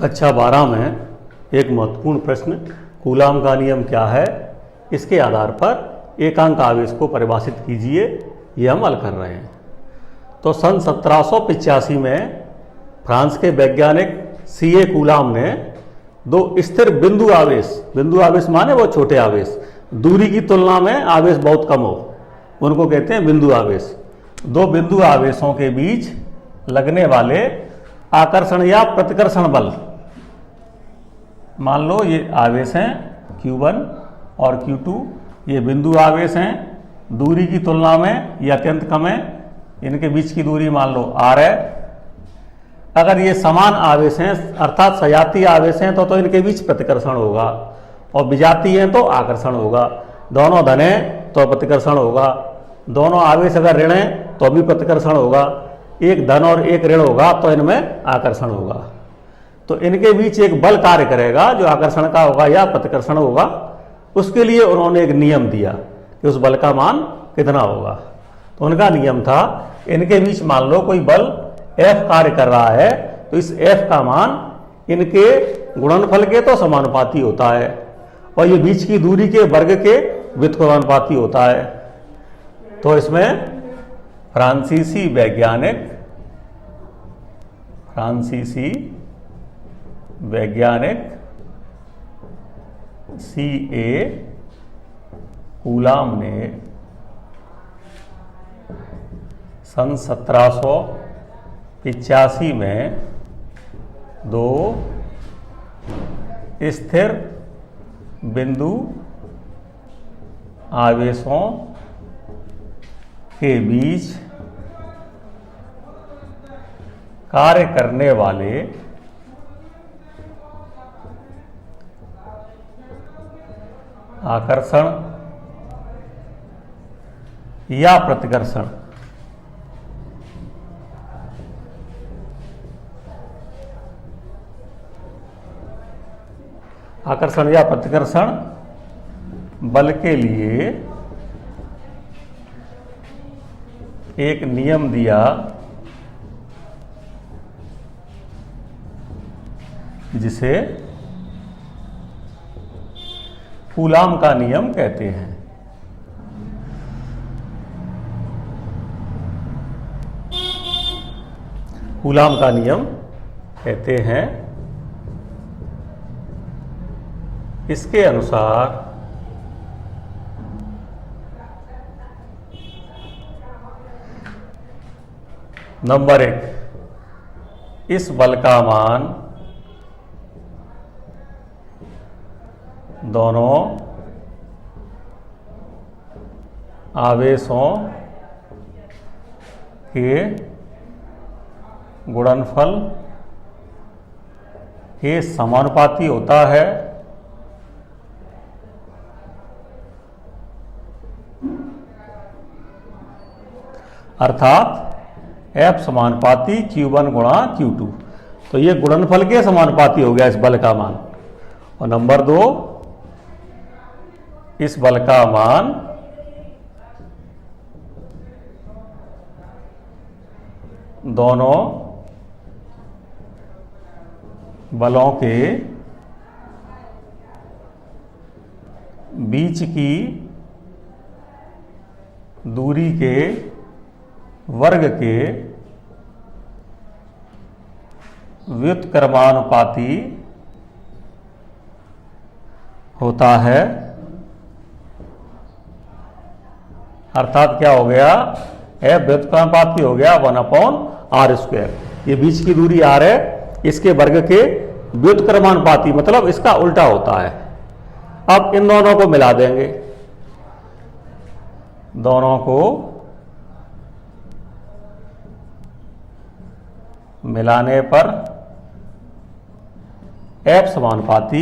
कक्षा 12 में एक महत्वपूर्ण प्रश्न कूलाम का नियम क्या है, इसके आधार पर एकांक आवेश को परिभाषित कीजिए, ये हम हल कर रहे हैं। तो सन 1785 में फ्रांस के वैज्ञानिक सीए कूलाम ने दो स्थिर बिंदु आवेश माने वो छोटे आवेश, दूरी की तुलना में आवेश बहुत कम हो, उनको कहते हैं बिंदु आवेश। दो बिंदु आवेशों के बीच लगने वाले आकर्षण या प्रतिकर्षण बल, मान लो ये आवेश हैं Q1 और Q2, ये बिंदु आवेश हैं, दूरी की तुलना में ये अत्यंत कम है, इनके बीच की दूरी मान लो r है। अगर ये समान आवेश हैं अर्थात सजातीय आवेश हैं तो इनके बीच प्रतिकर्षण होगा, और विजातीय हैं तो आकर्षण होगा। दोनों धन हैं तो प्रतिकर्षण होगा, दोनों आवेश अगर ऋण हैं तो भी प्रतिकर्षण होगा, एक धन और एक ऋण होगा तो इनमें आकर्षण होगा। तो इनके बीच एक बल कार्य करेगा जो आकर्षण का होगा या प्रतिकर्षण होगा। उसके लिए उन्होंने एक नियम दिया कि उस बल का मान कितना होगा। तो उनका नियम था, इनके बीच मान लो कोई बल F कार्य कर रहा है तो इस F का मान इनके गुणनफल के तो समानुपाती होता है, और ये बीच की दूरी के वर्ग के व्युत्क्रमानुपाती होता है। तो इसमें फ्रांसीसी वैज्ञानिक सीए कूलाम ने सन 1785 में दो स्थिर बिंदु आवेशों के बीच कार्य करने वाले आकर्षण या प्रतिकर्षण बल के लिए एक नियम दिया जिसे कूलाम का नियम कहते हैं। कूलाम का नियम कहते हैं, इसके अनुसार नंबर 1, इस बल का मान दोनों आवेशों के गुणनफल के समानुपाती होता है, अर्थात F समानुपाती Q1 गुणा Q2। तो ये गुणनफल के समानुपाती हो गया इस बल का मान। और नंबर 2, इस बल का मान दोनों बलों के बीच की दूरी के वर्ग के व्युत्क्रमानुपाती होता है, अर्थात क्या हो गया, F व्युत्क्रमानुपाती हो गया 1/r²। ये बीच की दूरी r है, इसके वर्ग के व्युत्क्रमानुपाती मतलब इसका उल्टा होता है। अब इन दोनों को मिला देंगे, दोनों को मिलाने पर F समानुपाती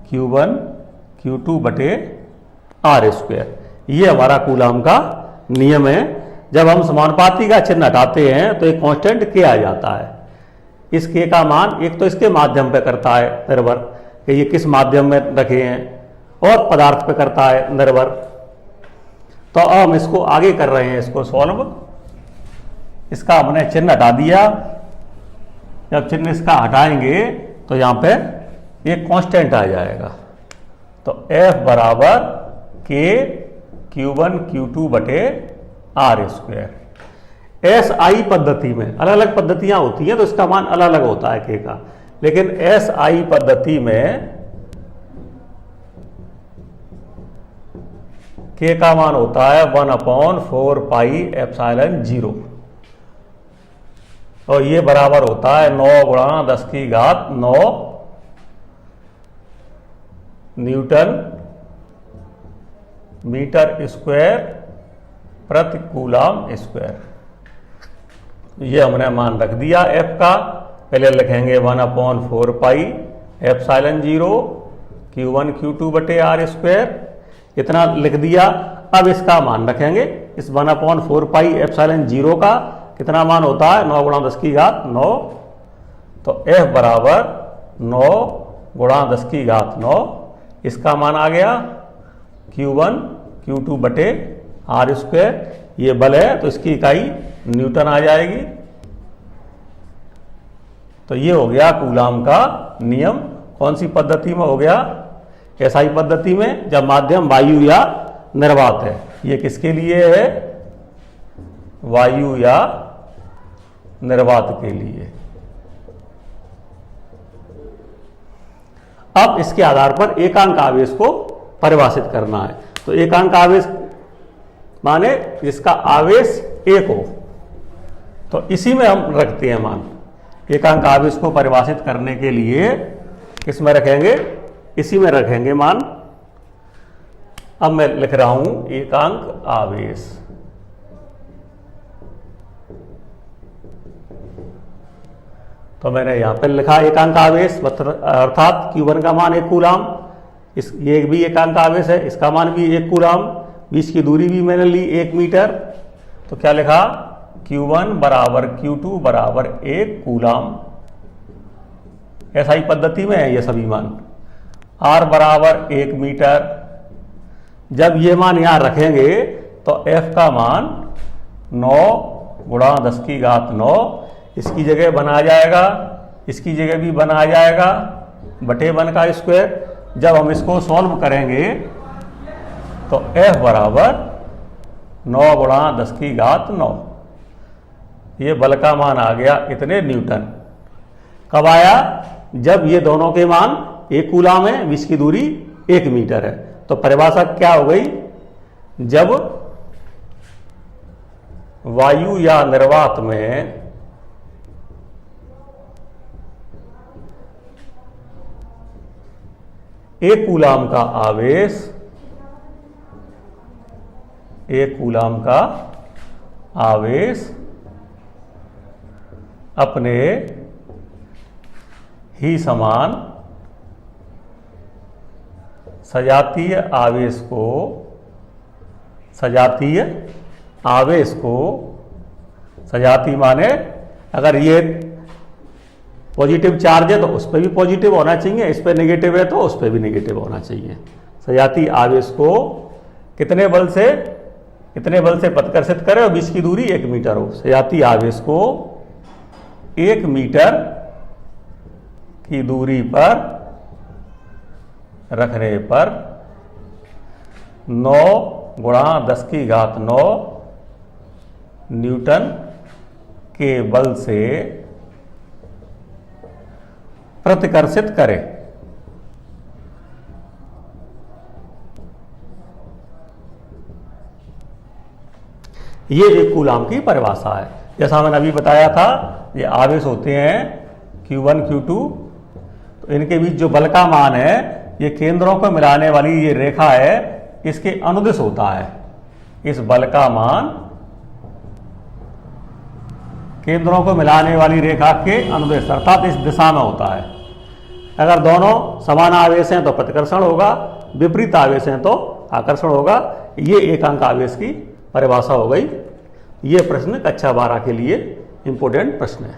Q1 Q2 बटे r²। ये हमारा कूलाम का नियम है। जब हम समानुपाती का चिन्ह हटाते हैं तो एक कांस्टेंट K आ जाता है। इस K का मान एक तो इसके माध्यम पे करता है निर्भर कि ये किस माध्यम में रखे हैं, और पदार्थ पे करता है निर्भर। तो अब हम इसको आगे कर रहे हैं, इसको सॉल्व। इसका हमने चिन्ह हटा दिया। जब चिन्ह इसका हटाएंगे तो यहाँ पे एक कांस्टेंट आ जाएगा। तो F बराबर K Q1 Q2 बटे R स्क्वायर। SI पद्धति में अलग अलग पद्धतियां होती हैं तो इसका मान अलग अलग होता है K का, लेकिन SI पद्धति में K का मान होता है 1/4 पाई एप्सिलॉन 0 और ये बराबर होता है 9 गुणा 10 की घात 9 न्यूटन मीटर स्क्वायर प्रति कूलम स्क्वायर। ये हमने मान रख दिया F का। पहले लिखेंगे 1/4 पाई एप्सिलॉन 0 Q1 Q2 बटे R स्क्वायर, इतना लिख दिया। अब इसका मान रखेंगे, इस 1/4 पाई एप्सिलॉन 0 का कितना मान होता है 9 गुणा 10 की घात 9। तो F बराबर 9 गुणा 10 की घात 9, इसका मान आ गया Q1 Q2 बटे R स्क्वायर। ये बल है तो इसकी इकाई न्यूटन आ जाएगी। तो ये हो गया कूलाम का नियम। कौन सी पद्धति में हो गया? SI पद्धति में, जब माध्यम वायु या निर्वात है। ये किसके लिए है? वायु या निर्वात के लिए। अब इसके आधार पर एकांक आवेश को परिभाषित करना है। तो एकांक आवेश माने जिसका आवेश एक हो, तो इसी में हम रखते हैं मान। एकांक आवेश को परिभाषित करने के लिए किसमें रखेंगे? इसी में रखेंगे मान। अब मैं लिख रहा हूं एकांक आवेश। तो मैंने यहां पर लिखा एकांक आवेश, अर्थात Q1 का मान 1 कूलाम। ये भी एकांक आवेश है, इसका मान भी 1 कूलाम। बीच की दूरी भी मैंने ली 1 मीटर। तो क्या लिखा? Q1 बराबर Q2 बराबर 1 कूलाम। SI पद्धति में है ये सभी मान। R बराबर 1 मीटर। जब ये मान यहां रखेंगे तो F का मान 9 गुणा 10 की घात 9, इसकी जगह बना जाएगा, इसकी जगह भी बना जाएगा, बटे 1 का स्क्वायर। जब हम इसको सॉल्व करेंगे तो F बराबर 9 गुणा 10 की घात 9, ये बल का मान आ गया इतने न्यूटन। कब आया? जब ये दोनों के मान 1 कूलाम है, बीच की दूरी 1 मीटर है। तो परिभाषा क्या हो गई? जब वायु या निर्वात में एक कूलाम का आवेश, एक कूलाम का आवेश अपने ही समान सजातीय आवेश को, सजातीय आवेश को, सजाती माने अगर ये पॉजिटिव चार्ज है तो उस पर भी पॉजिटिव होना चाहिए, इस पर नेगेटिव है तो उस पर भी नेगेटिव होना चाहिए। सजाती आवेश को कितने बल से प्रतिकर्षित करें और बीच की दूरी 1 मीटर हो। सजाती आवेश को 1 मीटर की दूरी पर रखने पर 9 गुणा 10 की घात 9 न्यूटन के बल से प्रतिकर्षित करें। ये एक कूलाम की परिभाषा है। जैसा मैंने अभी बताया था, ये आवेश होते हैं Q1 Q2, तो इनके बीच जो बल का मान है, ये केंद्रों को मिलाने वाली ये रेखा है, इसके अनुदिश होता है। इस बल का मान केंद्रों को मिलाने वाली रेखा के अनुदिश अर्थात इस दिशा में होता है। अगर दोनों समान आवेश हैं तो प्रतिकर्षण होगा, विपरीत आवेश हैं तो आकर्षण होगा। ये एकांक आवेश की परिभाषा हो गई। ये प्रश्न कक्षा 12 के लिए इंपोर्टेंट प्रश्न है।